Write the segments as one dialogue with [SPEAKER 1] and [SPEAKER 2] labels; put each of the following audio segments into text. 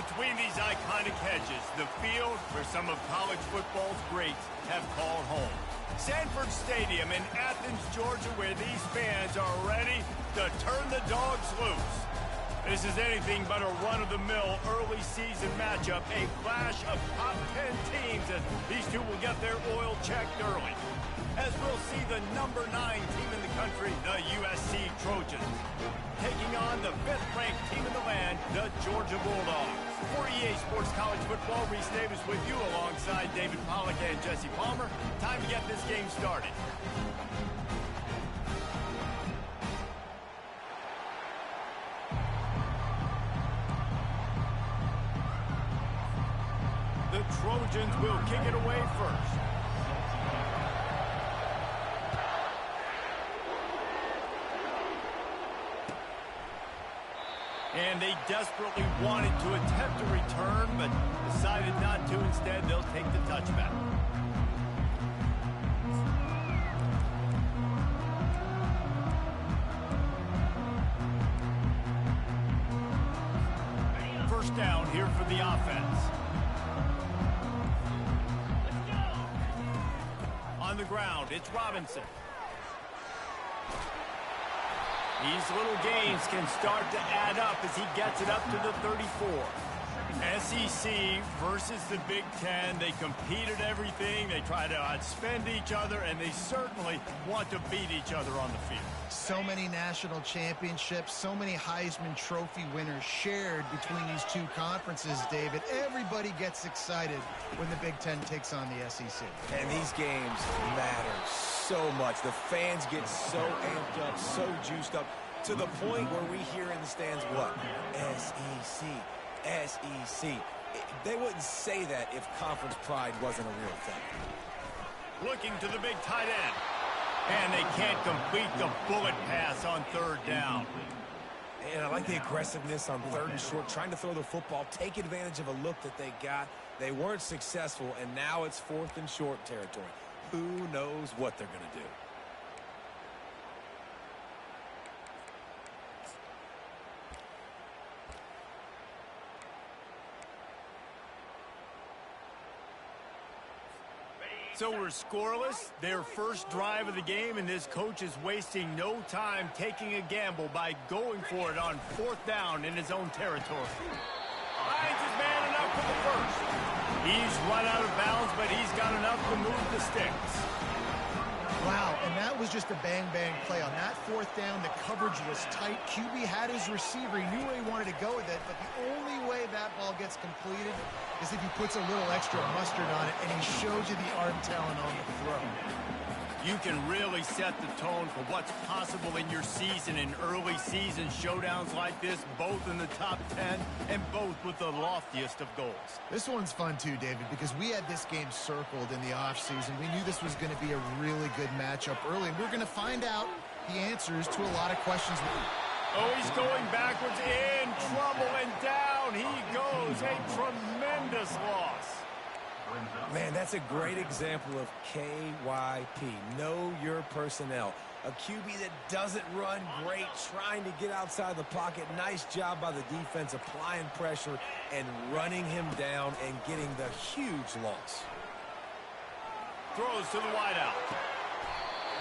[SPEAKER 1] Between these iconic hedges, the field where some of college football's greats have called home. Sanford Stadium in Athens, Georgia, where these fans are ready to turn the dogs loose. This is anything but a run-of-the-mill early season matchup, a clash of top 10 teams as these two will get their oil checked early. As we'll see the number 9 team in the country, the USC Trojans, taking on the 5th-ranked team in the land, the Georgia Bulldogs. For EA Sports College Football, Reese Davis with you alongside David Pollack and Jesse Palmer. Time to get this game started. The Trojans will kick it away first. And they desperately wanted to attempt a return, but decided not to. Instead, they'll take the touchback. First down here for the offense. On the ground, it's Robinson. These little gains can start to add up as he gets it up to the 34. SEC versus the Big Ten. They compete at everything. They try to outspend each other, and they certainly want to beat each other on the field.
[SPEAKER 2] So many national championships, so many Heisman Trophy winners shared between these two conferences, David. Everybody gets excited when the Big Ten takes on the SEC.
[SPEAKER 3] And these games matter so much. The fans get so amped up, so juiced up, to the point where we hear in the stands, what? SEC, SEC. They wouldn't say that if conference pride wasn't a real thing.
[SPEAKER 1] Looking to the big tight end. And they can't complete the bullet pass on third down.
[SPEAKER 3] And I like the aggressiveness on 3rd and short, trying to throw the football, take advantage of a look that they got. They weren't successful, and now it's 4th and short territory. Who knows what they're going to do?
[SPEAKER 1] So we're scoreless, their first drive of the game, and this coach is wasting no time taking a gamble by going for it on 4th down in his own territory. Finds his man enough for the first. He's run out of bounds, but he's got enough to move the sticks.
[SPEAKER 2] Wow, and that was just a bang-bang play. On that 4th down, the coverage was tight. QB had his receiver. He knew where he wanted to go with it, but the only way that ball gets completed is if he puts a little extra mustard on it, and he shows you the arm talent on the throw.
[SPEAKER 1] You can really set the tone for what's possible in your season in early season showdowns like this, both in the top 10 and both with the loftiest of goals.
[SPEAKER 2] This one's fun too, David, because we had this game circled in the offseason. We knew this was going to be a really good matchup early, and we're going to find out the answers to a lot of questions.
[SPEAKER 1] Oh, he's going backwards, in trouble, and down he goes. A tremendous loss.
[SPEAKER 3] Man, that's a great example of KYP. Know your personnel. A QB that doesn't run great, trying to get outside the pocket. Nice job by the defense applying pressure and running him down and getting the huge loss.
[SPEAKER 1] Throws to the wideout.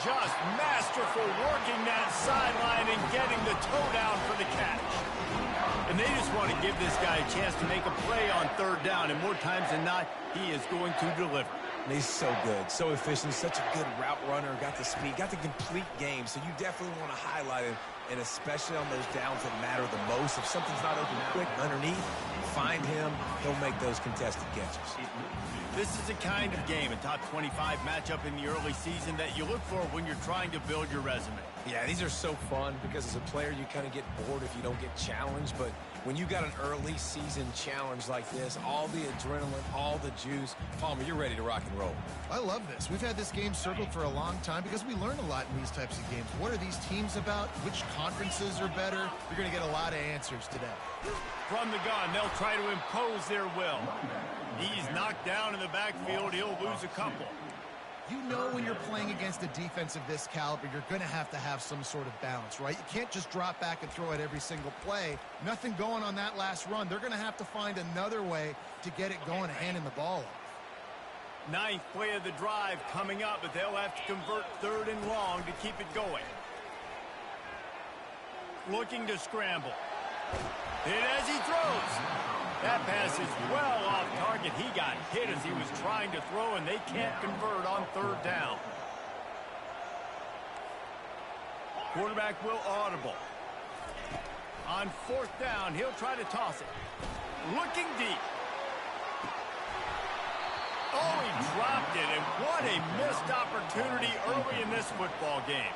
[SPEAKER 1] Just masterful working that sideline and getting the toe down for the catch. And they just want to give this guy a chance to make a play on 3rd down, and more times than not, he is going to deliver.
[SPEAKER 3] And he's so good, so efficient, such a good route runner, got the speed, got the complete game, so you definitely want to highlight him, and especially on those downs that matter the most. If something's not open quick underneath, find him, he'll make those contested catches.
[SPEAKER 1] This is the kind of game, a top 25 matchup in the early season, that you look for when you're trying to build your resume.
[SPEAKER 3] Yeah, these are so fun because as a player, you kind of get bored if you don't get challenged. But when you got an early season challenge like this, all the adrenaline, all the juice, Palmer, you're ready to rock and roll.
[SPEAKER 2] I love this. We've had this game circled for a long time because we learn a lot in these types of games. What are these teams about? Which conferences are better? You're going to get a lot of answers today.
[SPEAKER 1] From the gun, they'll try to impose their will. He's knocked down in the backfield. He'll lose a couple.
[SPEAKER 2] You know when you're playing against a defense of this caliber, you're going to have some sort of balance, right? You can't just drop back and throw it every single play. Nothing going on that last run. They're going to have to find another way to get it going and handing the ball off.
[SPEAKER 1] Ninth play of the drive coming up, but they'll have to convert 3rd and long to keep it going. Looking to scramble. Hit as he throws. That pass is well off target. He got hit as he was trying to throw, and they can't convert on 3rd down. Quarterback will audible. On 4th down, he'll try to toss it. Looking deep. Oh, he dropped it, and what a missed opportunity early in this football game.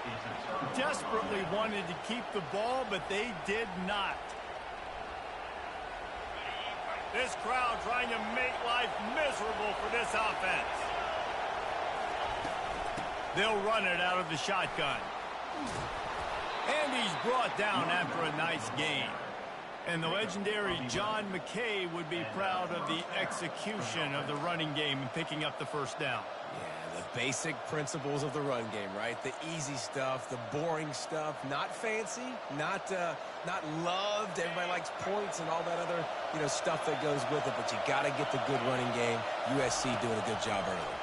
[SPEAKER 1] Desperately wanted to keep the ball, but they did not. This crowd trying to make life miserable for this offense. They'll run it out of the shotgun. And he's brought down after a nice gain. And the legendary John Ncaa would be proud of the execution of the running game and picking up the 1st down.
[SPEAKER 3] Yeah, the basic principles of the run game, right? The easy stuff, the boring stuff, not fancy, not loved. Everybody likes points and all that other, stuff that goes with it, but you got to get the good running game. USC doing a good job early.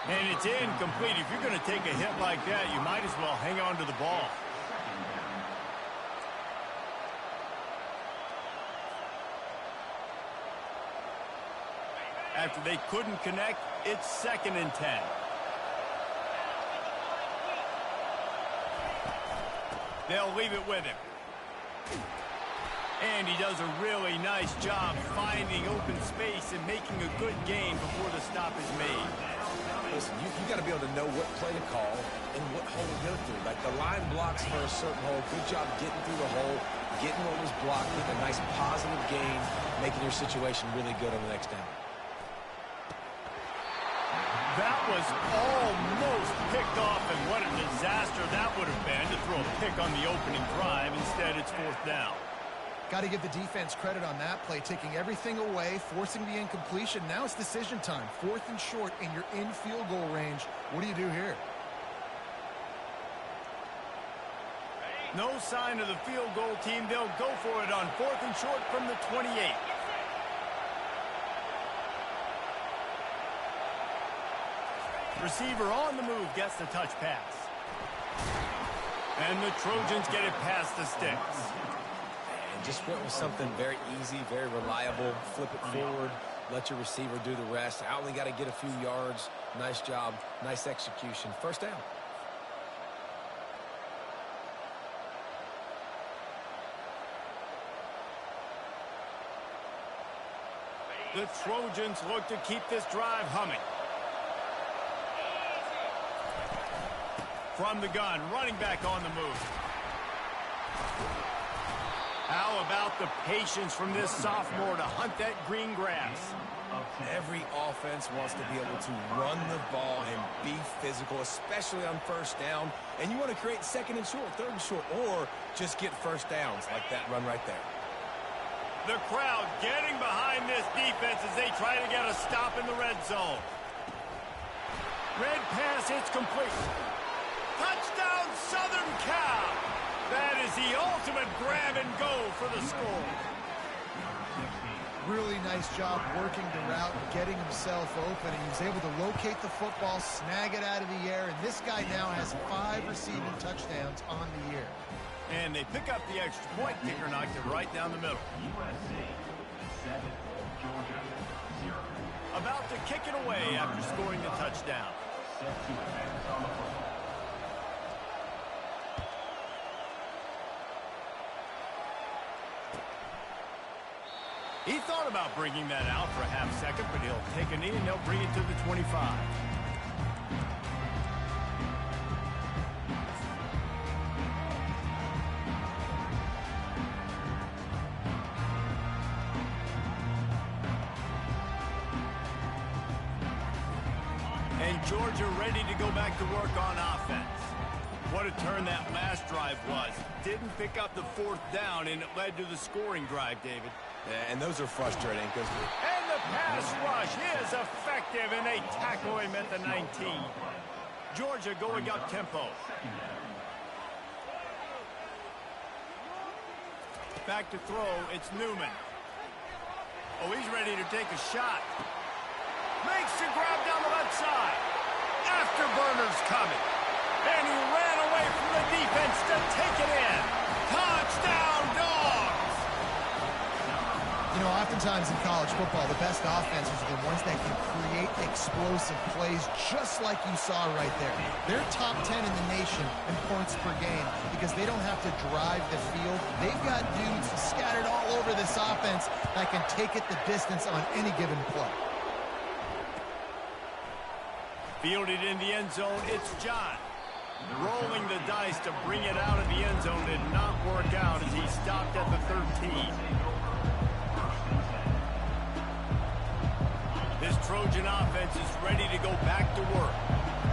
[SPEAKER 1] And it's incomplete. If you're going to take a hit like that, you might as well hang on to the ball. After they couldn't connect, it's 2nd and 10. They'll leave it with him. And he does a really nice job finding open space and making a good gain before the stop is made.
[SPEAKER 3] Listen, you got to be able to know what play to call and what hole to go through. Like the line blocks for a certain hole. Good job getting through the hole, getting what was blocked, getting a nice positive gain, making your situation really good on the next down.
[SPEAKER 1] That was almost picked off, and what a disaster that would have been to throw a pick on the opening drive. Instead, it's 4th down.
[SPEAKER 2] Got to give the defense credit on that play, taking everything away, forcing the incompletion. Now it's decision time. 4th and short, and you're in field goal range. What do you do here?
[SPEAKER 1] No sign of the field goal team. They'll go for it on 4th and short from the 28. Receiver on the move gets the touch pass. And the Trojans get it past the sticks.
[SPEAKER 3] And just went with something very easy, very reliable. Flip it forward, let your receiver do the rest. I only got to get a few yards. Nice job, nice execution. 1st down.
[SPEAKER 1] The Trojans look to keep this drive humming. From the gun, running back on the move. How about the patience from this sophomore to hunt that green grass?
[SPEAKER 3] Every offense wants to be able to run the ball and be physical, especially on 1st down. And you want to create 2nd and short, 3rd and short, or just get 1st downs like that run right there.
[SPEAKER 1] The crowd getting behind this defense as they try to get a stop in the red zone. Red pass, it's complete. Touchdown, Southern Cal. That is the ultimate grab and go for the score.
[SPEAKER 2] Really nice job working the route and getting himself open. And he was able to locate the football, snag it out of the air. And this guy now has 5 receiving touchdowns on the year.
[SPEAKER 1] And they pick up the extra point. Kicker knocked it right down the middle.
[SPEAKER 4] USC 7, Georgia 0.
[SPEAKER 1] About to kick it away after scoring the touchdown.
[SPEAKER 4] Set to advance on the football.
[SPEAKER 1] He thought about bringing that out for a half second, but he'll take a knee and they'll bring it to the 25. And Georgia ready to go back to work on offense. What a turn that last drive was. Didn't pick up the 4th down, and it led to the scoring drive, David.
[SPEAKER 3] Yeah, and those are frustrating because...
[SPEAKER 1] And the pass rush. rush is effective, and they tackle him at the 19. Georgia going up tempo. Back to throw, it's Newman. Oh, he's ready to take a shot. Makes the grab down the left side. Afterburner's coming. And he ran away from the defense to take it in. Touchdown, Dogs!
[SPEAKER 2] You know, oftentimes in college football, the best offenses are the ones that can create explosive plays just like you saw right there. They're top 10 in the nation in points per game because they don't have to drive the field. They've got dudes scattered all over this offense that can take it the distance on any given play.
[SPEAKER 1] Fielded in the end zone, it's John. Rolling the dice to bring it out of the end zone did not work out as he stopped at the 13. This Trojan offense is ready to go back to work.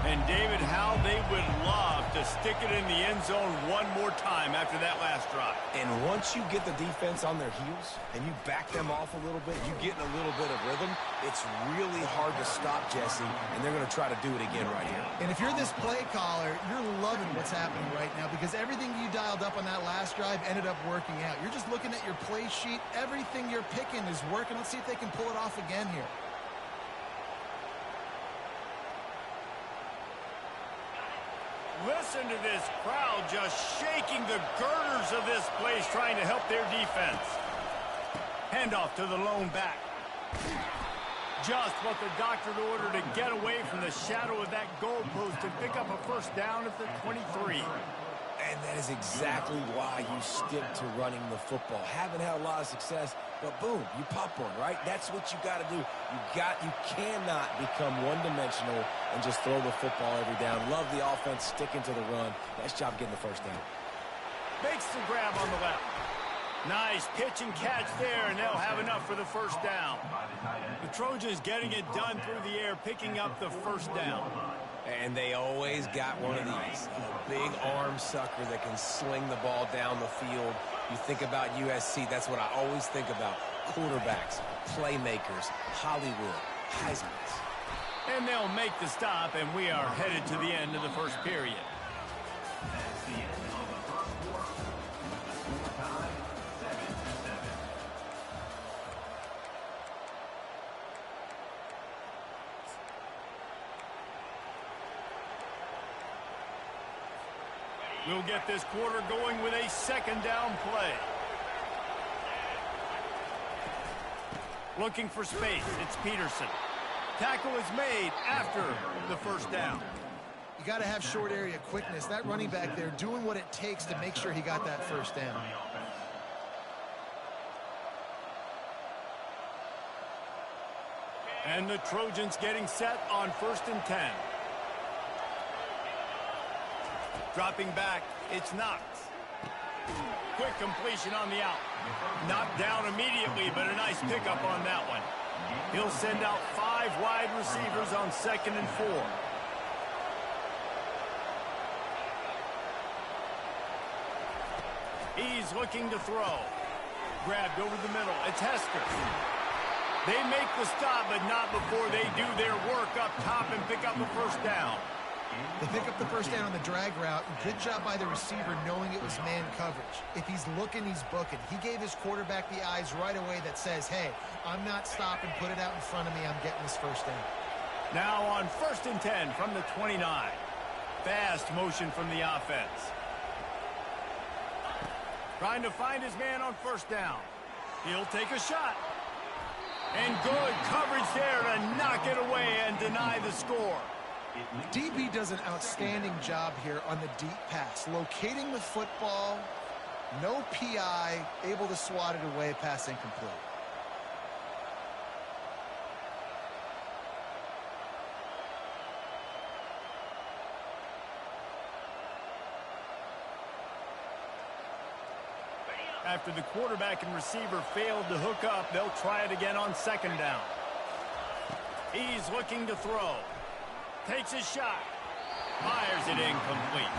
[SPEAKER 1] And David, how they would love to stick it in the end zone one more time after that last drive.
[SPEAKER 3] And once you get the defense on their heels and you back them off a little bit, you get in a little bit of rhythm, it's really hard to stop, Jesse, and they're going to try to do it again right here.
[SPEAKER 2] And if you're this play caller, you're loving what's happening right now because everything you dialed up on that last drive ended up working out. You're just looking at your play sheet. Everything you're picking is working. Let's see if they can pull it off again here.
[SPEAKER 1] Listen to this crowd just shaking the girders of this place, trying to help their defense. Handoff to the lone back. Just what the doctor ordered to get away from the shadow of that goalpost and pick up a first down at the 23.
[SPEAKER 3] And that is exactly why you stick to running the football. Haven't had a lot of success, but boom, you pop one, right? That's what you got to do. You cannot become one-dimensional and just throw the football every down. Love the offense sticking to the run. Nice job getting the first down.
[SPEAKER 1] Makes the grab on the left. Nice pitch and catch there, and they'll have enough for the first down. The Trojans getting it done through the air, picking up the first down.
[SPEAKER 3] And they always got one of these, a big arm sucker that can sling the ball down the field. You think about USC, that's what I always think about. Quarterbacks, playmakers, Hollywood, Heismans.
[SPEAKER 1] And they'll make the stop, and we are headed to the end of the first period.
[SPEAKER 4] That's the end of the first quarter. Score time, 7-7.
[SPEAKER 1] We'll get this quarter going with a second down play. Looking for space, it's Peterson. Tackle is made after the first down.
[SPEAKER 2] You got to have short area quickness. That running back there doing what it takes to make sure he got that first down.
[SPEAKER 1] And the Trojans getting set on 1st and 10. Dropping back, it's Knox. Quick completion on the out. Knocked down immediately, but a nice pickup on that one. He'll send out 5 wide receivers on 2nd and 4. He's looking to throw. Grabbed over the middle. It's Hester. They make the stop, but not before they do their work up top and pick up the first down.
[SPEAKER 2] They pick up the first down on the drag route. Good job by the receiver knowing it was man coverage. If he's looking, he's booking. He gave his quarterback the eyes right away that says, hey, I'm not stopping. Put it out in front of me. I'm getting this first down.
[SPEAKER 1] Now on 1st and 10 from the 29. Fast motion from the offense. Trying to find his man on first down. He'll take a shot. And good coverage there to knock it away and deny the score.
[SPEAKER 2] DB does an outstanding job here on the deep pass. Locating the football, no PI, able to swat it away, pass incomplete.
[SPEAKER 1] After the quarterback and receiver failed to hook up, they'll try it again on 2nd down. He's looking to throw. Takes a shot. Fires it incomplete.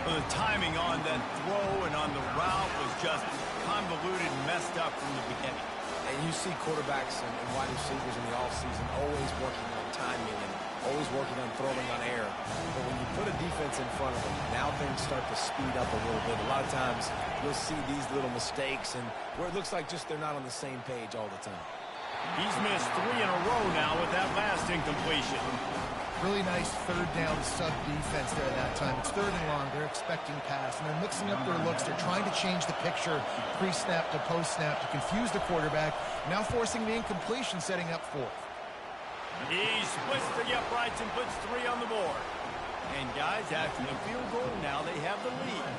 [SPEAKER 1] Well, the timing on that throw and on the route was just convoluted and messed up from the beginning.
[SPEAKER 3] And you see quarterbacks and wide receivers in the offseason always working on timing and always working on throwing on air. But when you put a defense in front of them, now things start to speed up a little bit. A lot of times you'll see these little mistakes and where it looks like just they're not on the same page all the time.
[SPEAKER 1] He's missed 3 in a row now with that last incompletion.
[SPEAKER 2] Really nice third down sub defense there at that time. It's 3rd and long. They're expecting pass, and they're mixing up their looks. They're trying to change the picture pre-snap to post-snap to confuse the quarterback. Now forcing the incompletion, setting up 4th.
[SPEAKER 1] He splits the uprights and puts 3 on the board. And guys, after the field goal, now they have the lead.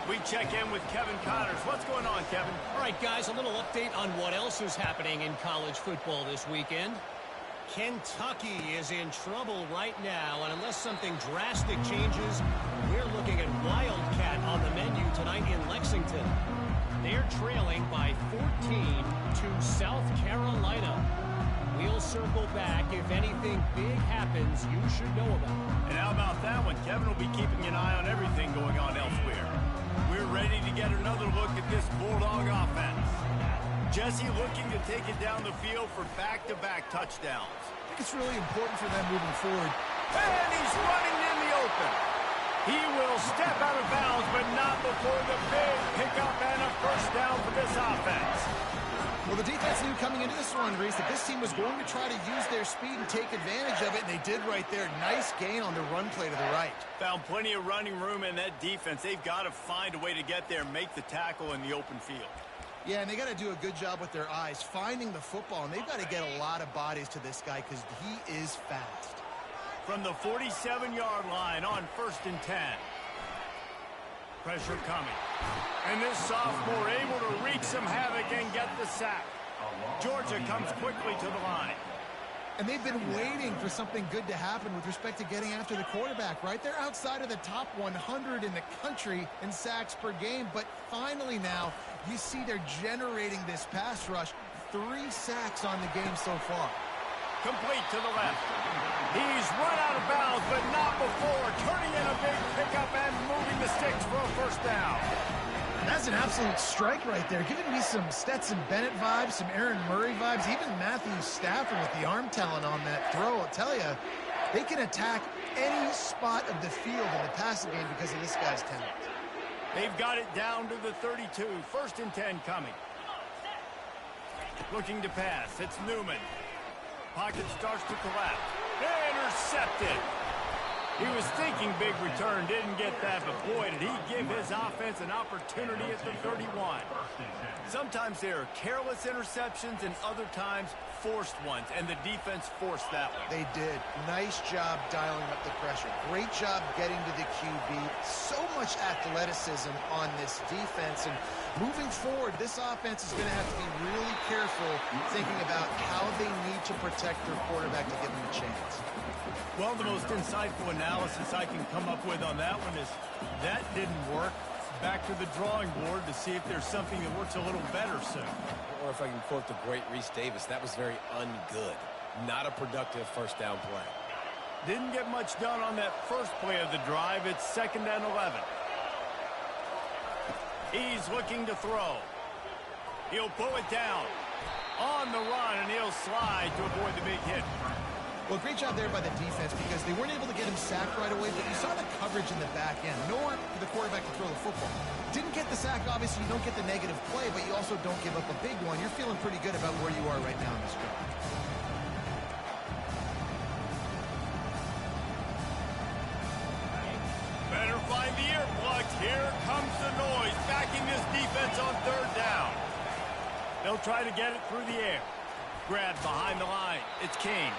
[SPEAKER 1] We check in with Kevin Connors. What's going on, Kevin?
[SPEAKER 5] All right, guys, a little update on what else is happening in college football this weekend. Kentucky is in trouble right now, and unless something drastic changes, we're looking at Wildcat on the menu tonight in Lexington. They're trailing by 14 to South Carolina. We'll circle back. If anything big happens, you should know about it.
[SPEAKER 1] And how about that one? Kevin will be keeping an eye on everything going on elsewhere. We're ready to get another look at this Bulldog offense. Jesse looking to take it down the field for back-to-back touchdowns.
[SPEAKER 2] I think it's really important for them moving forward.
[SPEAKER 1] And he's running in the open. He will step out of bounds, but not before the big pickup and a first down for this offense.
[SPEAKER 2] Well, the defense knew coming into this one, Reese, that this team was going to try to use their speed and take advantage of it, and they did right there. Nice gain on the run play to the right.
[SPEAKER 1] Found plenty of running room in that defense. They've got to find a way to get there and make the tackle in the open field.
[SPEAKER 2] Yeah, and they got to do a good job with their eyes, finding the football, and they've got to get a lot of bodies to this guy because he is fast.
[SPEAKER 1] From the 47-yard line on 1st and 10. Pressure coming. And this sophomore able to wreak some havoc and get the sack. Georgia comes quickly to the line.
[SPEAKER 2] And they've been waiting for something good to happen with respect to getting after the quarterback, right? They're outside of the top 100 in the country in sacks per game, but finally now you see they're generating this pass rush. 3 sacks on the game so far.
[SPEAKER 1] Complete to the left. He's run out of bounds, but not before turning in a big pickup and moving the sticks for a first down.
[SPEAKER 2] That's an absolute strike right there, giving me some Stetson Bennett vibes, some Aaron Murray vibes, even Matthew Stafford with the arm talent on that throw. I'll tell you, they can attack any spot of the field in the passing game because of this guy's talent.
[SPEAKER 1] They've got it down to the 32. 1st and 10 coming. Looking to pass. It's Newman. Pocket starts to collapse. Intercepted. He was thinking big return, didn't get that, but boy, did he give his offense an opportunity at the 31. Sometimes there are careless interceptions and other times forced ones, and the defense forced that one.
[SPEAKER 2] They did. Nice job dialing up the pressure. Great job getting to the QB. So much athleticism on this defense, and moving forward, this offense is going to have to be really careful thinking about how they need to protect their quarterback to give him a chance.
[SPEAKER 1] Well, the most insightful analysis I can come up with on that one is that didn't work. Back to the drawing board to see if there's something that works a little better soon.
[SPEAKER 3] Or if I can quote the great Reese Davis, that was very ungood. Not a productive first down play.
[SPEAKER 1] Didn't get much done on that first play of the drive. It's 2nd and 11. He's looking to throw. He'll pull it down on the run, and he'll slide to avoid the big hit.
[SPEAKER 2] Well, great job there by the defense because they weren't able to get him sacked right away, but you saw the coverage in the back end. Nowhere for the quarterback to throw the football. Didn't get the sack, obviously. You don't get the negative play, but you also don't give up a big one. You're feeling pretty good about where you are right now in this drive.
[SPEAKER 1] Better find the earplugs. Here comes the noise, backing this defense on 3rd down. They'll try to get it through the air. Grab behind the line. It's King.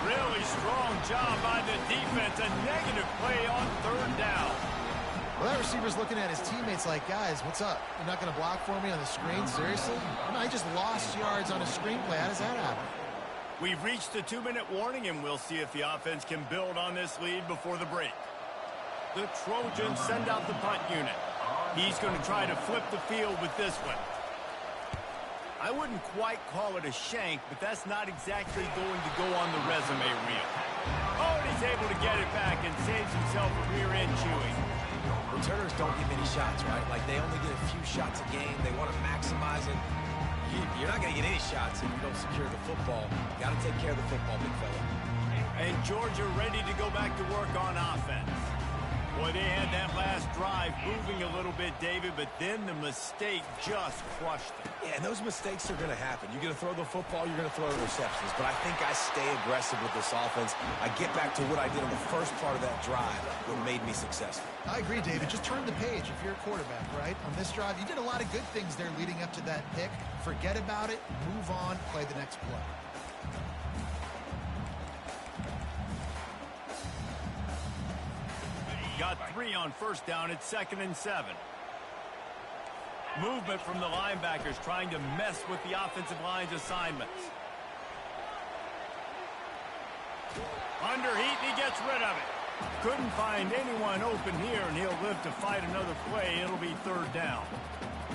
[SPEAKER 1] Really strong job by the defense. A negative play on 3rd down.
[SPEAKER 2] Well, that receiver's looking at his teammates like, guys, what's up? You're not going to block for me on the screen? Seriously? I just lost yards on a screenplay. How does that happen?
[SPEAKER 1] We've reached the 2-minute warning, and we'll see if the offense can build on this lead before the break. The Trojans send out the punt unit. He's going to try to flip the field with this one. I wouldn't quite call it a shank, but that's not exactly going to go on the resume reel. Oh, and he's able to get it back and saves himself a rear end chewing.
[SPEAKER 3] Returners don't get many shots, right? Like, they only get a few shots a game. They want to maximize it. You're not going to get any shots if you don't secure the football. You got to take care of the football, big fella.
[SPEAKER 1] And Georgia ready to go back to work on offense. Boy, they had that last drive moving a little bit, David, but then the mistake just crushed them.
[SPEAKER 3] Yeah, and those mistakes are going to happen. You're going to throw the football, you're going to throw interceptions. But I think I stay aggressive with this offense. I get back to what I did on the first part of that drive, what made me successful.
[SPEAKER 2] I agree, David. Just turn the page if you're a quarterback, right? On this drive, you did a lot of good things there leading up to that pick. Forget about it, move on, play the next play.
[SPEAKER 1] Got 3 on first down. It's 2nd and 7. Movement from the linebackers trying to mess with the offensive line's assignments. Under heat, and he gets rid of it. Couldn't find anyone open here, and he'll live to fight another play. It'll be 3rd down.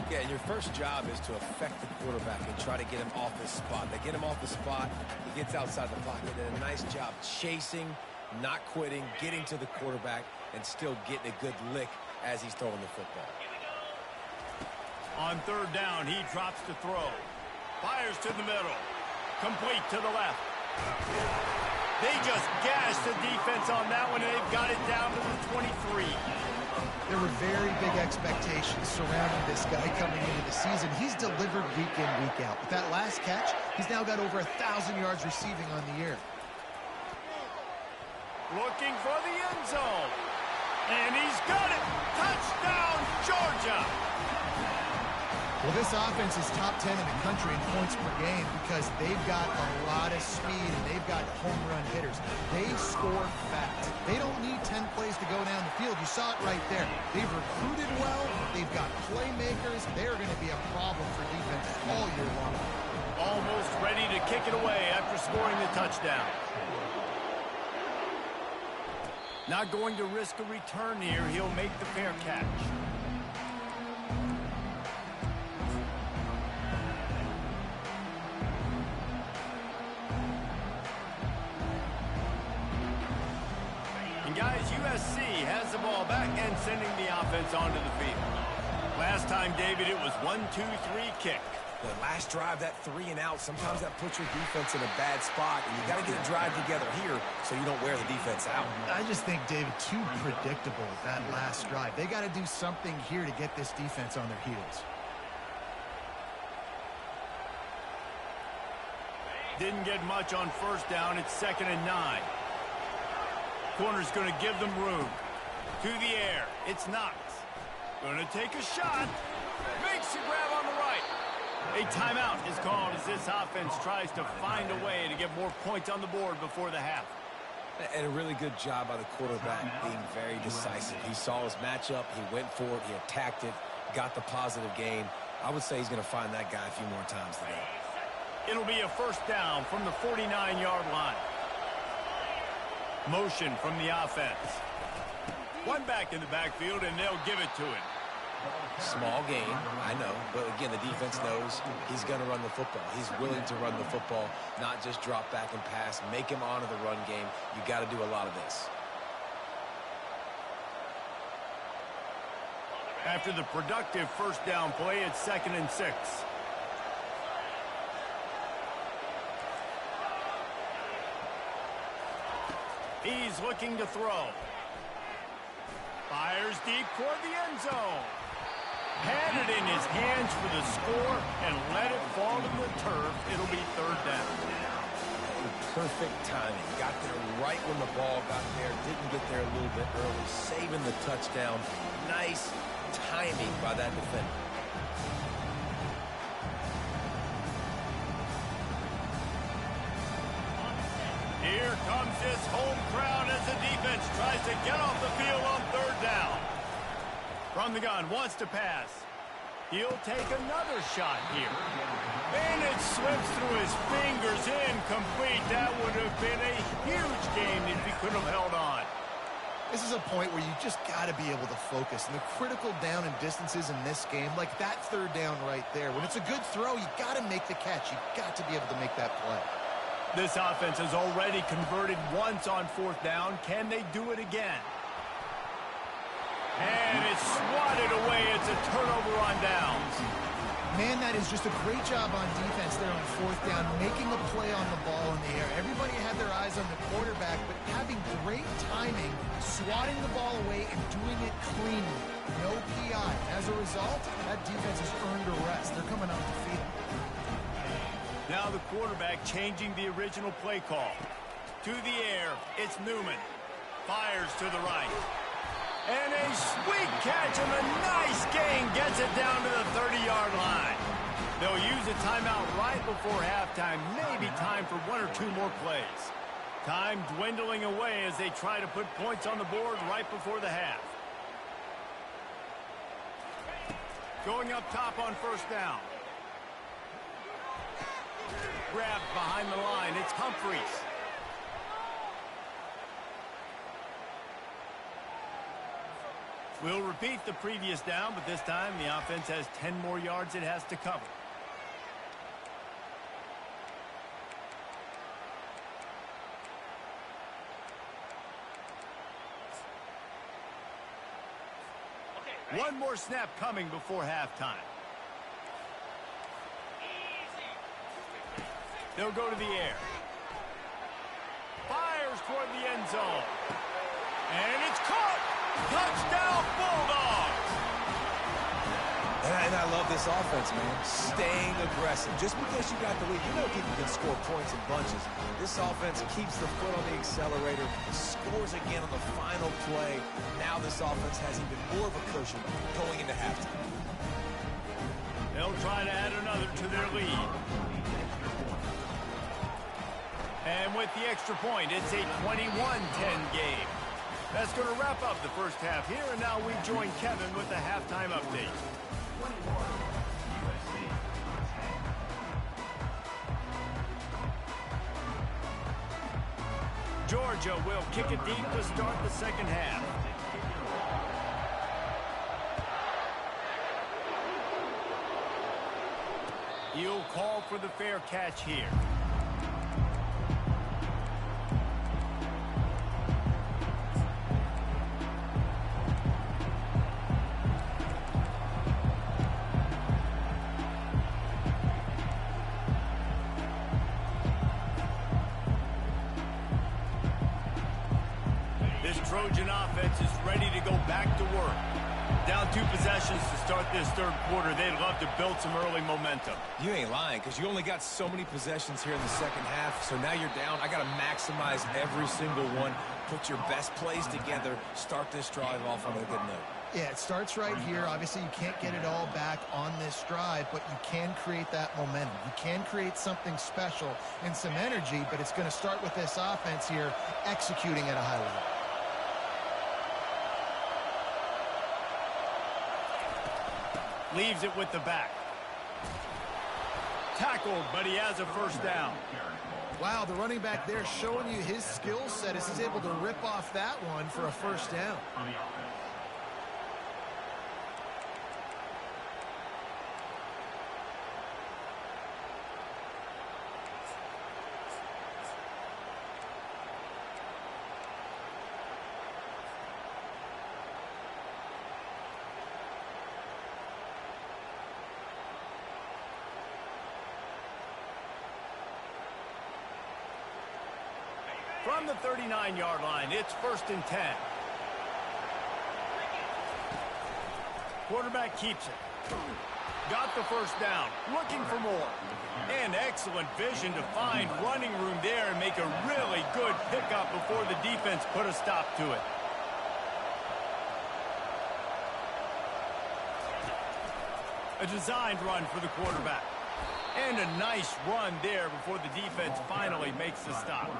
[SPEAKER 3] Yeah, and your first job is to affect the quarterback and try to get him off his spot. They get him off the spot, he gets outside the pocket. Did a nice job chasing, not quitting, getting to the quarterback, and still getting a good lick as he's throwing the football.
[SPEAKER 1] On 3rd down, he drops to throw. Fires to the middle. Complete to the left. They just gashed the defense on that one, and they've got it down to the 23.
[SPEAKER 2] There were very big expectations surrounding this guy coming into the season. He's delivered week in, week out. With that last catch, he's now got over 1,000 yards receiving on the year.
[SPEAKER 1] Looking for the end zone. And he's got it. Touchdown, Georgia.
[SPEAKER 2] Well, this offense is top 10 in the country in points per game because they've got a lot of speed and they've got home run hitters. They score fast. They don't need 10 plays to go down the field. You saw it right there. They've recruited well. They've got playmakers. They're going to be a problem for defense all year long.
[SPEAKER 1] Almost ready to kick it away after scoring the touchdown. Not going to risk a return here. He'll make the fair catch. And guys, USC has the ball back and sending the offense onto the field. Last time, David, it was 1-2-3 kick.
[SPEAKER 3] The last drive, that 3 and out, sometimes that puts your defense in a bad spot, and you got to get a drive together here so you don't wear the defense out.
[SPEAKER 2] I just think, David, too predictable, that last drive. They got to do something here to get this defense on their heels.
[SPEAKER 1] Didn't get much on first down. It's 2nd and 9. Corner's going to give them room. To the air. It's Knox. Going to take a shot. Makes the grab on the right. A timeout is called as this offense tries to find a way to get more points on the board before the half.
[SPEAKER 3] And a really good job by the quarterback being very decisive. He saw his matchup, he went for it, he attacked it, got the positive gain. I would say he's going to find that guy a few more times today.
[SPEAKER 1] It'll be a 1st down from the 49-yard line. Motion from the offense. One back in the backfield, and they'll give it to him.
[SPEAKER 3] Small gain, I know, but again, the defense knows he's going to run the football. He's willing to run the football, not just drop back and pass, make him honor the run game. You got to do a lot of this.
[SPEAKER 1] After the productive 1st down play, it's 2nd and 6. He's looking to throw. Fires deep toward the end zone. Had it in his hands for the score and let it fall to the turf. It'll be 3rd down.
[SPEAKER 3] Perfect timing. Got there right when the ball got there. Didn't get there a little bit early. Saving the touchdown. Nice timing by that defender.
[SPEAKER 1] Here comes this home crowd as the defense tries to get off the field on 3rd down. From the gun, wants to pass. He'll take another shot here. And it slips through his fingers, incomplete. That would have been a huge game if he could have held on.
[SPEAKER 2] This is a point where you just got to be able to focus. And the critical down and distances in this game, like that 3rd down right there, when it's a good throw, you got to make the catch. You got to be able to make that play.
[SPEAKER 1] This offense has already converted once on 4th down. Can they do it again? And it's swatted away. It's a turnover on downs.
[SPEAKER 2] Man, that is just a great job on defense there on fourth down, making a play on the ball in the air. Everybody had their eyes on the quarterback, but having great timing, swatting the ball away and doing it cleanly. No PI. As a result, that defense has earned a rest. They're coming up the field.
[SPEAKER 1] Now the quarterback changing the original play call. To the air, it's Newman. Fires to the right. And a sweet catch and a nice gain gets it down to the 30-yard line. They'll use a timeout right before halftime. Maybe time for one or two more plays. Time dwindling away as they try to put points on the board right before the half. Going up top on first down. Grabbed behind the line. It's Humphries. We'll repeat the previous down, but this time the offense has 10 more yards it has to cover. One more snap coming before halftime. They'll go to the air. Fires toward the end zone. And it's caught! Touchdown, Bulldogs!
[SPEAKER 3] And I love this offense, man. Staying aggressive. Just because you got the lead, you know people can score points in bunches. This offense keeps the foot on the accelerator, scores again on the final play. Now this offense has even more of a cushion going into halftime.
[SPEAKER 1] They'll try to add another to their lead. And with the extra point, it's a 21-10 game. That's going to wrap up the first half here, and now we join Kevin with the halftime update. Georgia will kick it deep to start the second half. He'll call for the fair catch here. Trojan offense is ready to go back to work. Down 2 possessions to start this third quarter. They'd love to build some early momentum.
[SPEAKER 3] You ain't lying, because you only got so many possessions here in the second half, so now you're down. I got to maximize every single one. Put your best plays together. Start this drive off on a good note.
[SPEAKER 2] Yeah, it starts right here. Obviously, you can't get it all back on this drive, but you can create that momentum. You can create something special and some energy, but it's going to start with this offense here executing at a high level.
[SPEAKER 1] Leaves it with the back. Tackled, but he has a first down.
[SPEAKER 2] Wow, the running back there showing you his skill set as he's able to rip off that one for a first down.
[SPEAKER 1] From the 39-yard line, it's 1st and 10. Quarterback keeps it. Got the first down. Looking for more. And excellent vision to find running room there and make a really good pickup before the defense put a stop to it. A designed run for the quarterback. And a nice run there before the defense finally makes the stop.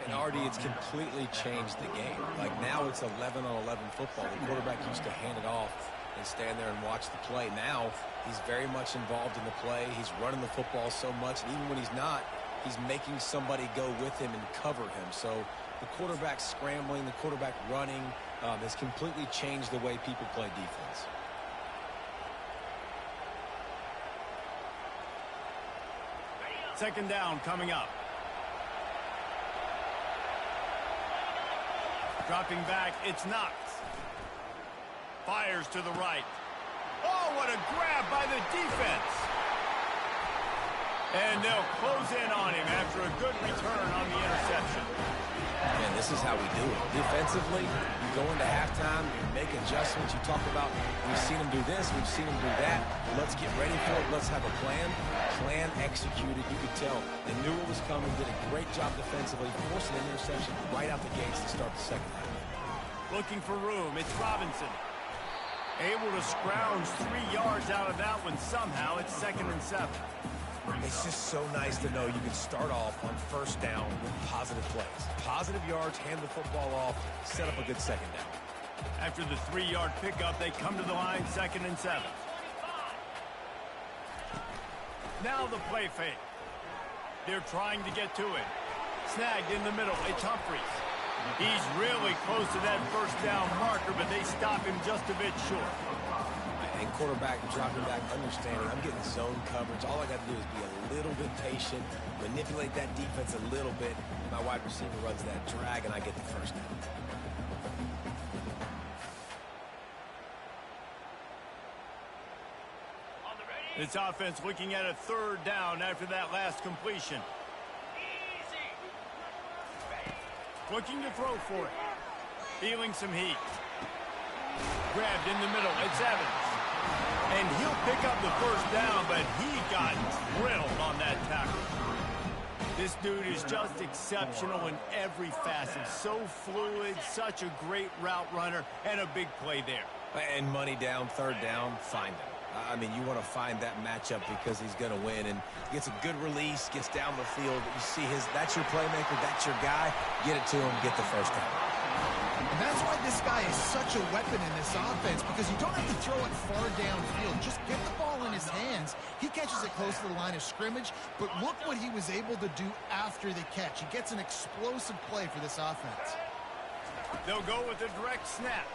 [SPEAKER 3] And Artie, it's completely changed the game. Like now it's 11-on-11 football. The quarterback used to hand it off and stand there and watch the play. Now he's very much involved in the play. He's running the football so much, and even when he's not, he's making somebody go with him and cover him. So the quarterback scrambling, the quarterback running has completely changed the way people play defense.
[SPEAKER 1] Second down coming up. Dropping back, it's Knox. Fires to the right. Oh, Oh, what a grab by the defense. And they'll close in on him after a good return on the interception.
[SPEAKER 3] And this is how we do it. Defensively, you go into halftime, you make adjustments. You talk about, we've seen them do this, we've seen them do that. Let's get ready for it. Let's have a plan. Plan executed. You could tell they knew it was coming, did a great job defensively, forcing an interception right out the gates to start the second half.
[SPEAKER 1] Looking for room. It's Robinson. Able to scrounge 3 yards out of that one somehow. It's 2nd and 7.
[SPEAKER 3] It's just so nice to know you can start off on first down with positive plays. Positive yards, hand the football off, set up a good second down.
[SPEAKER 1] After the 3-yard pickup, they come to the line, 2nd and 7. Now the play fake. They're trying to get to it. Snagged in the middle. It's Humphries. He's really close to that first down marker, but they stop him just a bit short.
[SPEAKER 3] And quarterback dropping back, understanding I'm getting zone coverage. All I got to do is be a little bit patient, manipulate that defense a little bit. My wide receiver runs that drag, and I get the first down.
[SPEAKER 1] This offense looking at a 3rd down after that last completion. Looking to throw for it. Feeling some heat. Grabbed in the middle. It's Evans. And he'll pick up the first down, but he got drilled on that tackle. This dude is just exceptional in every facet. So fluid, such a great route runner, and a big play there.
[SPEAKER 3] And money down, 3rd down, find him. I mean, you want to find that matchup because he's going to win, and gets a good release, gets down the field. You see that's your playmaker, that's your guy. Get it to him, get the first down.
[SPEAKER 2] And that's why this guy is such a weapon in this offense, because you don't have to throw it far downfield. Just get the ball in his hands. He catches it close to the line of scrimmage, but look what he was able to do after the catch. He gets an explosive play for this offense.
[SPEAKER 1] They'll go with a direct snap.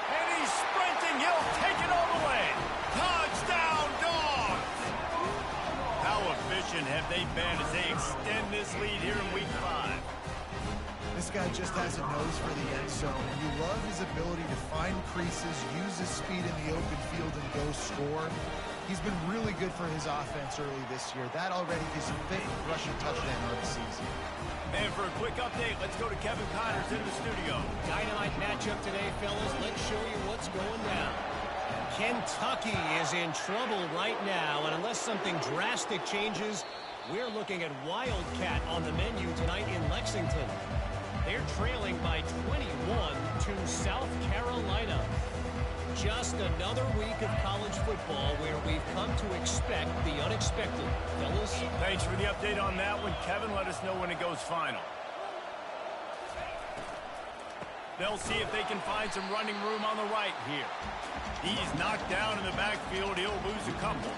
[SPEAKER 1] And he's sprinting. He'll take it all the way. Touchdown, Dogs! How efficient have they been as they extend this lead here in Week 5?
[SPEAKER 2] This guy just has a nose for the end zone, and you love his ability to find creases, use his speed in the open field, and go score. He's been really good for his offense early this year. That already is his 5th rushing touchdown of the season.
[SPEAKER 1] And for a quick update, let's go to Kevin Connors in the studio.
[SPEAKER 5] Dynamite matchup today, fellas. Let's show you what's going down. Kentucky is in trouble right now, and unless something drastic changes, we're looking at Wildcat on the menu tonight in Lexington. They're trailing by 21 to South Carolina. Just another week of college football where we've come to expect the unexpected. Fellas?
[SPEAKER 1] Thanks for the update on that one, Kevin. Let us know when it goes final. They'll see if they can find some running room on the right here. He's knocked down in the backfield. He'll lose a couple.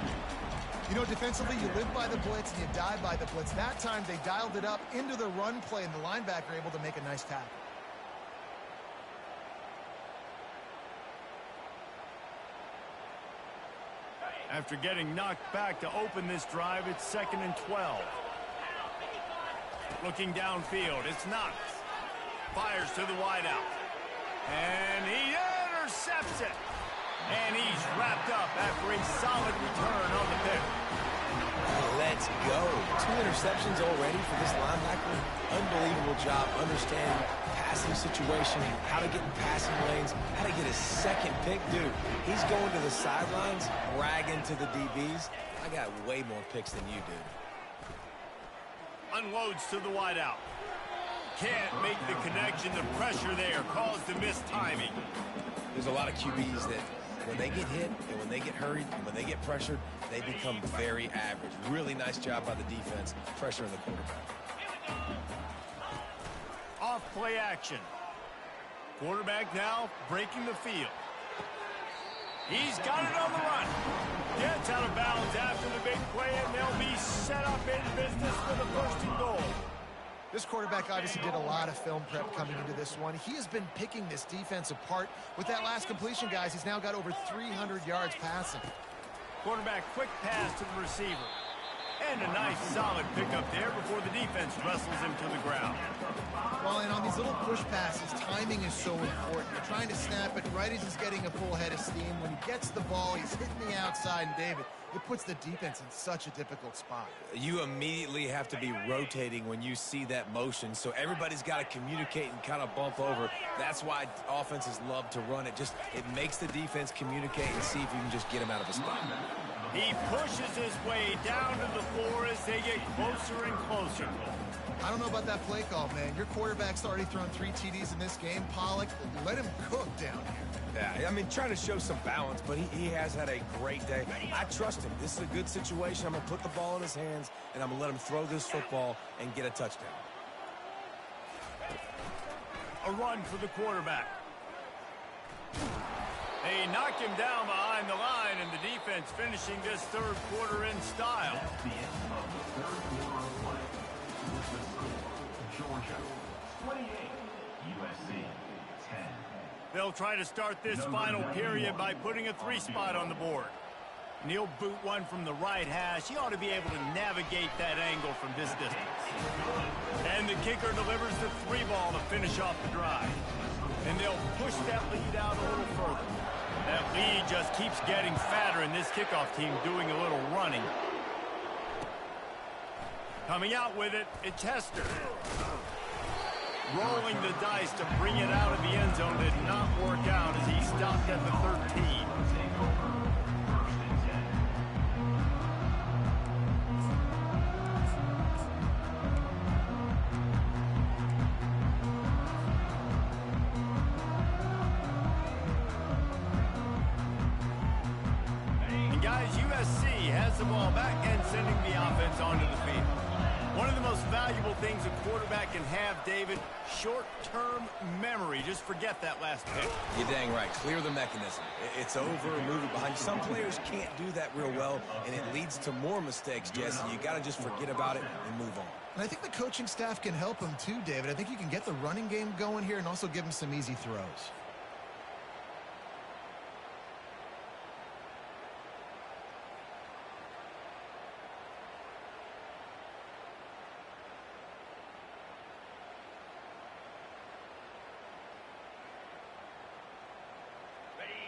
[SPEAKER 2] You know, defensively, you live by the blitz and you die by the blitz. That time, they dialed it up into the run play, and the linebacker able to make a nice tackle.
[SPEAKER 1] After getting knocked back to open this drive, it's 2nd and 12. Looking downfield, it's Knox. Fires to the wideout. And he intercepts it. And he's wrapped up after a solid return on the pick.
[SPEAKER 3] Let's go. 2 interceptions already for this linebacker. Unbelievable job understanding passing situation, how to get in passing lanes, how to get his 2nd pick. Dude, he's going to the sidelines, bragging to the DBs. I got way more picks than you did.
[SPEAKER 1] Unloads to the wideout. Can't make the connection. The pressure there caused the missed timing.
[SPEAKER 3] There's a lot of QBs that when they get hit and when they get hurried and when they get pressured, they become very average. Really nice job by the defense, pressuring the quarterback.
[SPEAKER 1] Off play action. Quarterback now breaking the field. He's got it on the run. Gets out of bounds after the big play, and they'll be set up in business for the 1st and goal.
[SPEAKER 2] This quarterback obviously did a lot of film prep coming into this one. He has been picking this defense apart. With that last completion, guys, he's now got over 300 yards passing.
[SPEAKER 1] Quarterback quick pass to the receiver. And a nice solid pickup there before the defense wrestles him to the ground.
[SPEAKER 2] Well, and on these little push passes, timing is so important. You're trying to snap it right as he's getting a full head of steam. When he gets the ball, he's hitting the outside, and David, it puts the defense in such a difficult spot.
[SPEAKER 3] You immediately have to be rotating when you see that motion, so everybody's got to communicate and kind of bump over. That's why offenses love to run it. It makes the defense communicate and see if you can just get him out of a spot.
[SPEAKER 1] He pushes his way down to the floor as they get closer and closer.
[SPEAKER 2] I don't know about that play call, man. Your quarterback's already thrown 3 TDs in this game, Pollock. Let him cook down here.
[SPEAKER 3] Yeah, I mean, trying to show some balance, but he has had a great day. I trust him. This is a good situation. I'm going to put the ball in his hands, and I'm going to let him throw this football and get a touchdown.
[SPEAKER 1] A run for the quarterback. They knock him down behind the line, and the defense finishing this third quarter in style.
[SPEAKER 4] That's the end of the third quarter of play. With the score, Georgia 28, USC 10.
[SPEAKER 1] They'll try to start this final period by putting a 3-spot on the board. And he'll boot one from the right hash. He ought to be able to navigate that angle from this distance. And the kicker delivers the 3-ball to finish off the drive. And they'll push that lead out a little further. That lead just keeps getting fatter, and this kickoff team doing a little running. Coming out with it, it's Hester. Rolling the dice to bring it out of the end zone did not work out as he stopped at the 13. And guys, USC has the ball back and sending the offense onto the field. One of the most valuable things a quarterback can have, David, short-term memory. Just forget that last pick.
[SPEAKER 3] You're dang right. Clear the mechanism. It's over, move it behind you. Some players can't do that real well, and it leads to more mistakes, Jesse. You got to just forget about it and move on.
[SPEAKER 2] And I think the coaching staff can help him too, David. I think you can get the running game going here and also give him some easy throws.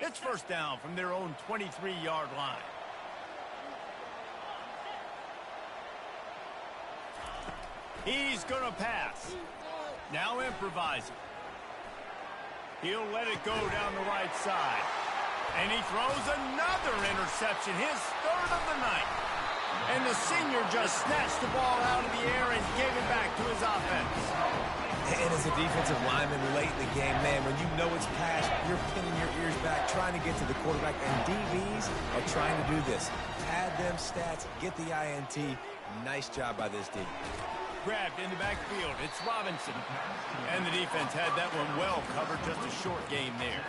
[SPEAKER 1] It's first down from their own 23-yard line. He's going to pass. Now improvising. He'll let it go down the right side. And he throws another interception, his third of the night. And the senior just snatched the ball out of the air and gave it back to his offense.
[SPEAKER 3] And as a defensive lineman late in the game, man, when you know it's pass, you're pinning your ears back, trying to get to the quarterback. And DBs are trying to do this. Pad them stats, get the INT. Nice job by this D.
[SPEAKER 1] Grabbed in the backfield. It's Robinson. And the defense had that one well covered. Just a short game there.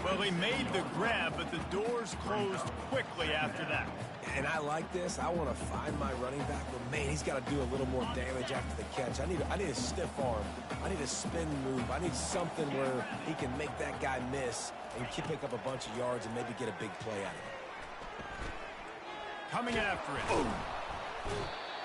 [SPEAKER 1] Well, he made the grab, but the doors closed quickly after that.
[SPEAKER 3] And I like this. I want to find my running back, but man, he's got to do a little more damage after the catch. I need a stiff arm. I need a spin move. I need something where he can make that guy miss and pick up a bunch of yards and maybe get a big play out of it.
[SPEAKER 1] Coming after it. Oh.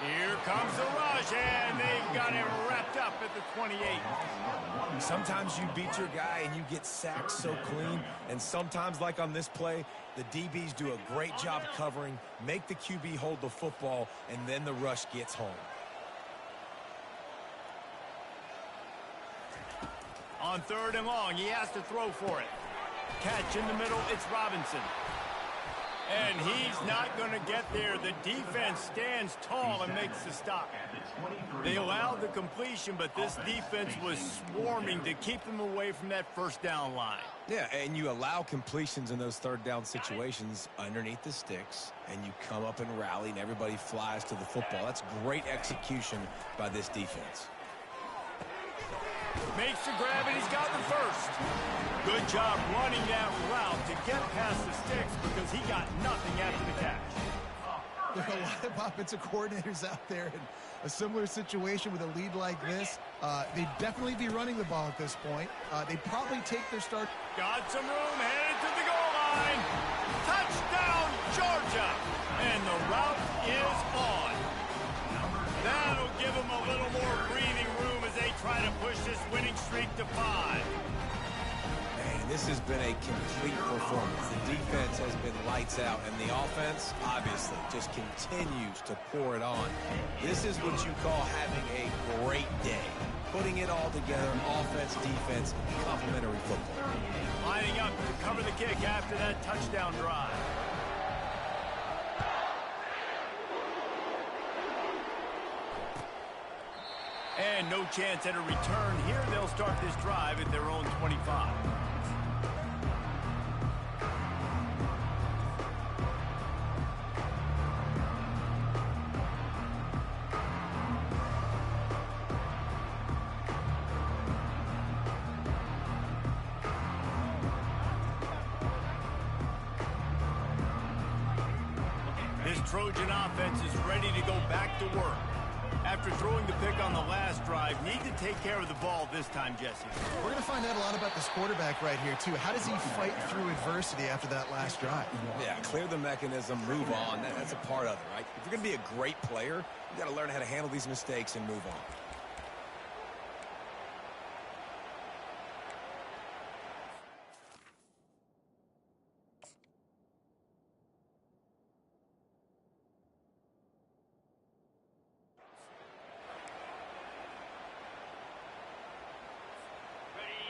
[SPEAKER 1] Here comes the rush, and they've got him wrapped up at the 28.
[SPEAKER 3] Sometimes you beat your guy and you get sacked so clean, and sometimes, like on this play, the DBs do a great job covering, make the QB hold the football, and then the rush gets home.
[SPEAKER 1] On third and long, he has to throw for it. Catch in the middle, it's Robinson. And he's not going to get there. The defense stands tall and makes the stop. They allowed the completion, but this defense was swarming to keep them away from that first down line.
[SPEAKER 3] Yeah, and you allow completions in those third down situations underneath the sticks, and you come up and rally, and everybody flies to the football. That's great execution by this defense.
[SPEAKER 1] Makes the grab, and he's got the first. Good job running that route to get past the sticks because he got nothing after the catch.
[SPEAKER 2] There are a lot of offensive coordinators out there in a similar situation with a lead like this. They'd definitely be running the ball at this point. They'd probably take their start.
[SPEAKER 1] Got some room, headed to the goal line. Touchdown, Georgia. And the route is on.
[SPEAKER 3] Man, this has been a complete performance. The defense has been lights out, and the offense, obviously, just continues to pour it on. This is what you call having a great day. Putting it all together, offense, defense, complementary football.
[SPEAKER 1] Lining up to cover the kick after that touchdown drive. And no chance at a return here. They'll start this drive at their own 25. This Trojan offense is ready to go back to work. After throwing the pick on the last drive, need to take care of the ball this time, Jesse.
[SPEAKER 2] We're going to find out a lot about this quarterback right here, too. How does he fight through adversity after that last drive?
[SPEAKER 3] Yeah, clear the mechanism, move on. That's a part of it, right? If you're going to be a great player, you got to learn how to handle these mistakes and move on.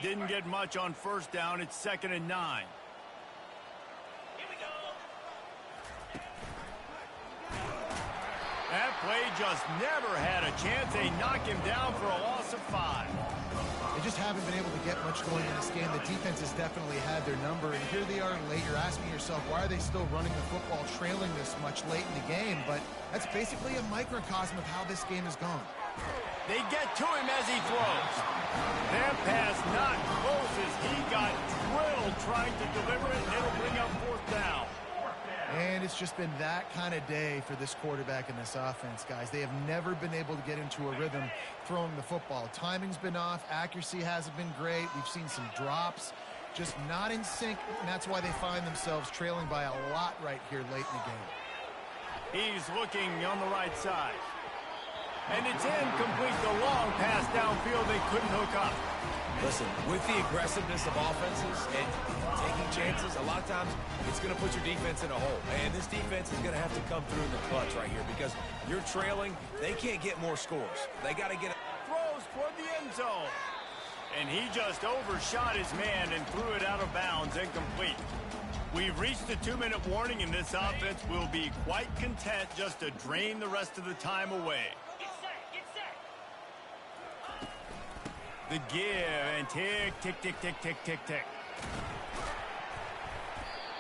[SPEAKER 1] Didn't get much on first down. It's 2nd and 9. That play just never had a chance. They knock him down for a loss of 5.
[SPEAKER 2] They just haven't been able to get much going in this game. The defense has definitely had their number, and here they are late. You're asking yourself, why are they still running the football, trailing this much late in the game? But that's basically a microcosm of how this game has gone.
[SPEAKER 1] They get to him as he throws. That pass not close as he got drilled trying to deliver it, and it'll bring up 4th down.
[SPEAKER 2] And it's just been that kind of day for this quarterback and this offense, guys. They have never been able to get into a rhythm throwing the football. Timing's been off. Accuracy hasn't been great. We've seen some drops. Just not in sync, and that's why they find themselves trailing by a lot right here late in the game.
[SPEAKER 1] He's looking on the right side. And it's incomplete. The long pass downfield, they couldn't hook up.
[SPEAKER 3] Listen, with the aggressiveness of offenses and taking chances, a lot of times it's going to put your defense in a hole. And this defense is going to have to come through in the clutch right here because you're trailing. They can't get more scores. They got to get it.
[SPEAKER 1] Throws toward the end zone. And he just overshot his man and threw it out of bounds, incomplete. We've reached the 2-minute warning, and this offense will be quite content just to drain the rest of the time away. The give and tick, tick, tick, tick, tick, tick, tick.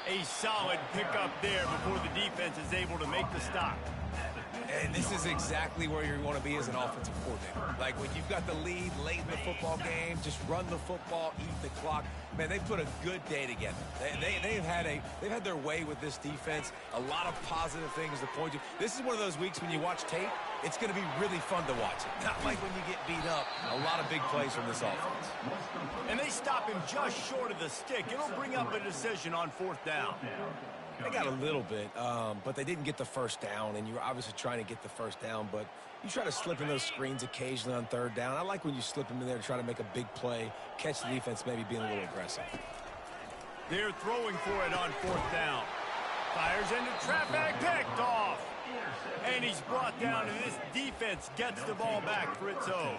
[SPEAKER 1] A solid pickup there before the defense is able to make the stop.
[SPEAKER 3] And this is exactly where you want to be as an offensive coordinator. Like when you've got the lead late in the football game, just run the football, eat the clock. Man, they put a good day together. They've had their way with this defense. A lot of positive things to point to. This is one of those weeks when you watch tape, it's going to be really fun to watch it. Not like when you get beat up. A lot of big plays from this offense.
[SPEAKER 1] And they stop him just short of the stick. It'll bring up a decision on 4th down.
[SPEAKER 3] They got a little bit, but they didn't get the first down, and you were obviously trying to get the first down, but you try to slip in those screens occasionally on 3rd down. I like when you slip them in there to try to make a big play, catch the defense maybe being a little aggressive.
[SPEAKER 1] They're throwing for it on 4th down. Fires into traffic, picked off. And he's brought down, and this defense gets the ball back for its own.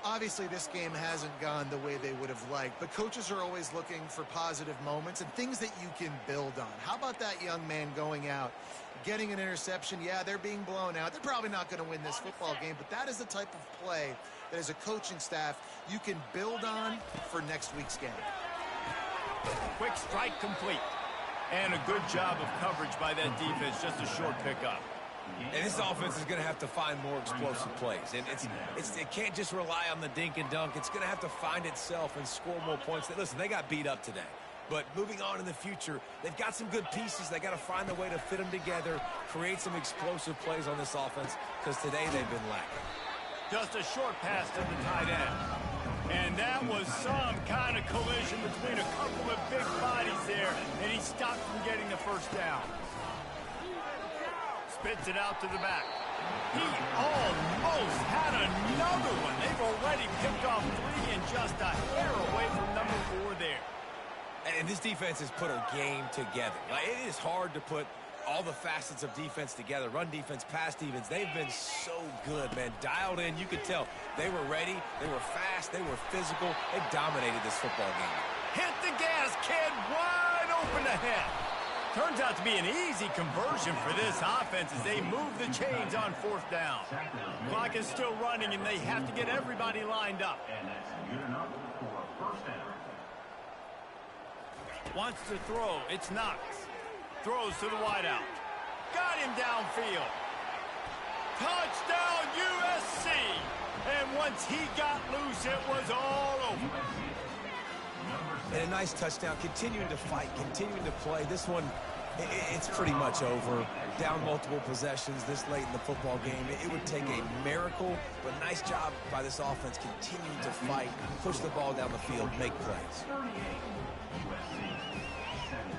[SPEAKER 2] Obviously, this game hasn't gone the way they would have liked, but coaches are always looking for positive moments and things that you can build on. How about that young man going out, getting an interception? Yeah, they're being blown out. They're probably not going to win this football game, but that is the type of play that as a coaching staff you can build on for next week's game.
[SPEAKER 1] Quick strike complete. And a good job of coverage by that defense, just a short pickup.
[SPEAKER 3] And this offense is going to have to find more explosive plays. And it can't just rely on the dink and dunk. It's going to have to find itself and score more points. Listen, they got beat up today. But moving on in the future, they've got some good pieces. They got to find a way to fit them together, create some explosive plays on this offense, because today they've been lacking.
[SPEAKER 1] Just a short pass to the tight end. And that was some kind of collision between a couple of big bodies there, and he stopped from getting the first down. Spits it out to the back. He almost had another one. They've already picked off 3 in just a
[SPEAKER 3] And this defense has put a game together. Like, it is hard to put all the facets of defense together. Run defense, pass defense. They've been so good, man. Dialed in. You could tell they were ready. They were fast. They were physical. They dominated this football game.
[SPEAKER 1] Hit the gas, kid. Wide open ahead. Turns out to be an easy conversion for this offense as they move the chains on fourth down. Clock is still running, and they have to get everybody lined up.
[SPEAKER 4] And that's good enough for a first down.
[SPEAKER 1] Wants to throw. It's Knox. Throws to the wideout. Got him downfield. Touchdown, USC! And once he got loose, it was all over.
[SPEAKER 3] And a nice touchdown. Continuing to fight, continuing to play. This one, it's pretty much over. Down multiple possessions this late in the football game. It would take a miracle, but nice job by this offense continuing to fight, push the ball down the field, make plays.
[SPEAKER 4] 38, USC 17.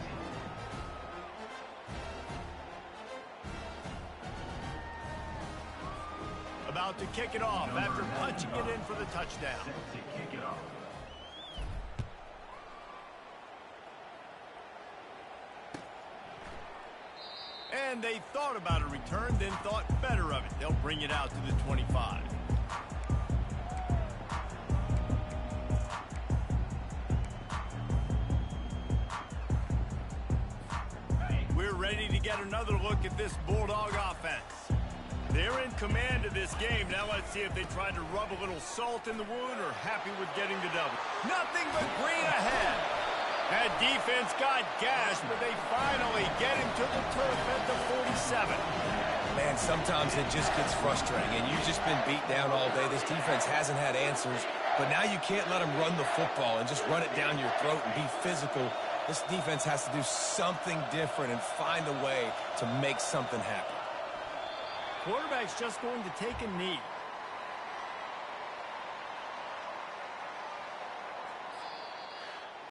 [SPEAKER 1] About to kick it off after punching it in for the touchdown.
[SPEAKER 4] Set to kick it off.
[SPEAKER 1] And they thought about a return, then thought better of it. They'll bring it out to the 25. We're ready to get another look at this Bulldog offense. They're in command of this game. Now let's see if they try to rub a little salt in the wound or happy with getting the double. Nothing but green ahead. That defense got gashed, but they finally get him to the turf at the 47.
[SPEAKER 3] Man, sometimes it just gets frustrating, and you've just been beat down all day. This defense hasn't had answers, but now you can't let them run the football and just run it down your throat and be physical. This defense has to do something different and find a way to make something happen.
[SPEAKER 1] Quarterback's just going to take a knee.